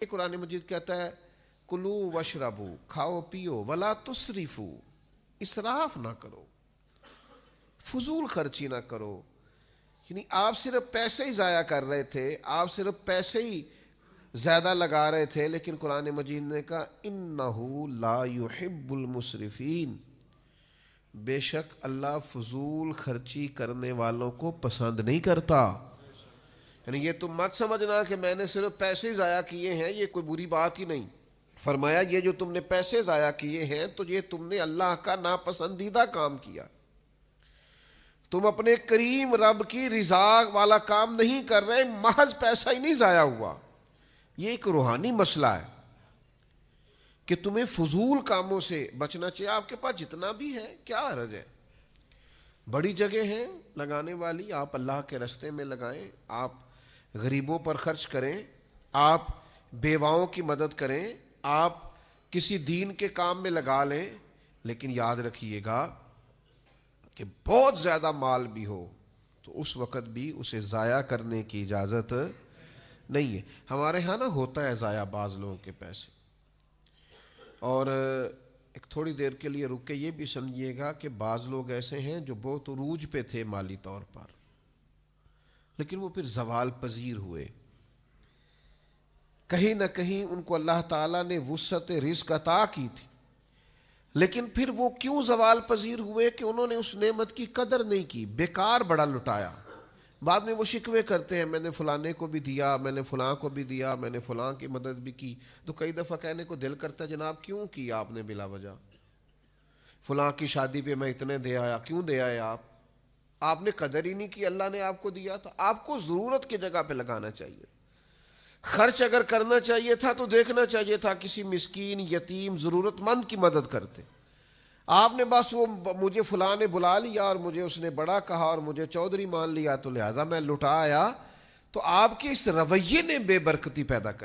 قرآن مجید کہتا ہے کلو وشربو، کھاؤ پیو، ولا تسرفو، اسراف نہ کرو، فضول خرچی نہ کرو. یعنی آپ صرف پیسے ہی ضائع کر رہے تھے، آپ صرف پیسے ہی زیادہ لگا رہے تھے، لیکن قرآن مجید نے کہا انہو لا یحب المسرفین، بے شک اللہ فضول خرچی کرنے والوں کو پسند نہیں کرتا. یعنی یہ تم مت سمجھنا کہ میں نے صرف پیسے ضائع کیے ہیں یہ کوئی بری بات ہی نہیں. فرمایا یہ جو تم نے پیسے ضائع کیے ہیں تو یہ تم نے اللہ کا ناپسندیدہ کام کیا، تم اپنے کریم رب کی رضا والا کام نہیں کر رہے، محض پیسہ ہی نہیں ضائع ہوا. یہ ایک روحانی مسئلہ ہے کہ تمہیں فضول کاموں سے بچنا چاہیے. آپ کے پاس جتنا بھی ہے کیا حرج ہے، بڑی جگہ ہیں لگانے والی، آپ اللہ کے راستے میں لگائیں، آپ غریبوں پر خرچ کریں، آپ بیواؤں کی مدد کریں، آپ کسی دین کے کام میں لگا لیں. لیکن یاد رکھیے گا کہ بہت زیادہ مال بھی ہو تو اس وقت بھی اسے ضائع کرنے کی اجازت نہیں ہے. ہمارے ہاں نا ہوتا ہے ضائع بعض لوگوں کے پیسے، اور ایک تھوڑی دیر کے لیے رک کے یہ بھی سمجھیے گا کہ بعض لوگ ایسے ہیں جو بہت عروج پہ تھے مالی طور پر، لیکن وہ پھر زوال پذیر ہوئے. کہیں نہ کہیں ان کو اللہ تعالیٰ نے وسعت رزق عطا کی تھی، لیکن پھر وہ کیوں زوال پذیر ہوئے کہ انہوں نے اس نعمت کی قدر نہیں کی، بیکار بڑا لٹایا. بعد میں وہ شکوے کرتے ہیں میں نے فلانے کو بھی دیا، میں نے فلاں کو بھی دیا، میں نے فلاں کی مدد بھی کی. تو کئی دفعہ کہنے کو دل کرتا ہے جناب کیوں کی آپ نے بلا وجہ، فلاں کی شادی پہ میں اتنے دے آیا، کیوں دے آئے آپ نے قدر ہی نہیں کی، اللہ نے آپ کو دیا تھا. آپ کو ضرورت کی جگہ پہ لگانا چاہیے. خرچ اگر کرنا چاہیے تھا تو دیکھنا چاہیے تھا کسی مسکین یتیم ضرورت مند کی مدد کرتے. آپ نے بس وہ مجھے فلاں نے بلا لیا اور مجھے اس نے بڑا کہا اور مجھے چودھری مان لیا تو لہذا میں لٹا آیا. تو آپ کے اس رویے نے بے برکتی پیدا کر